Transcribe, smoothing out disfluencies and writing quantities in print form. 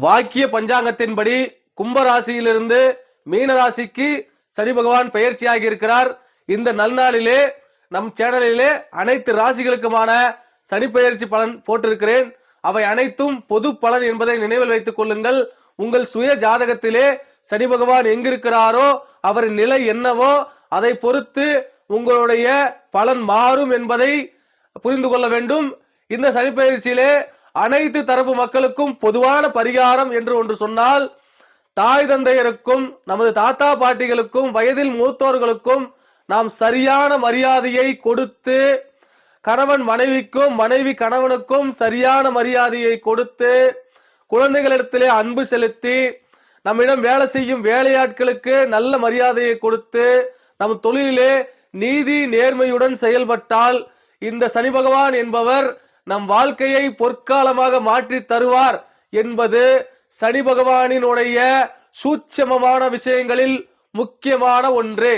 வாக்கிய பஞ்சாங்கத்தின்படி கும்பராசியிலிருந்து மீனராசிக்கு சனி பகவான் பெயர்ச்சியாகி இருக்கிறார். இந்த நல்நாளிலே நம் சேனலிலே அனைத்து ராசிகளுக்குமான சனி பெயர்ச்சி பலன் போட்டிருக்கிறேன். அவை அனைத்தும் பொது பலன் என்பதை நினைவில் வைத்துக் கொள்ளுங்கள். உங்கள் சுய ஜாதகத்திலே சனி பகவான் எங்கிருக்கிறாரோ அவரின் நிலை என்னவோ அதை பொறுத்து உங்களுடைய பலன் மாறும் என்பதை புரிந்து கொள்ள வேண்டும். இந்த சனி பெயர்ச்சியிலே அனைத்து தரப்பு மக்களுக்கும் பொதுவான பரிகாரம் என்று ஒன்று சொன்னால், தாய் தந்தையருக்கும் நமது தாத்தா பாட்டிகளுக்கும் வயதில் மூத்தோர்களுக்கும் நாம் சரியான மரியாதையை கொடுத்து, கணவன் மனைவிக்கும் மனைவி கணவனுக்கும் சரியான மரியாதையை கொடுத்து, குழந்தைகளிடத்திலே அன்பு செலுத்தி, நம்மிடம் வேலை செய்யும் வேலையாட்களுக்கு நல்ல மரியாதையை கொடுத்து, நம் தொழிலே நீதி நேர்மையுடன் செயல்பட்டால் இந்த சனி பகவான் என்பவர் நம் வாழ்க்கையை பொற்காலமாக மாற்றி தருவார் என்பது சனி பகவானினுடைய சூட்சமமான விஷயங்களில் முக்கியமான ஒன்று.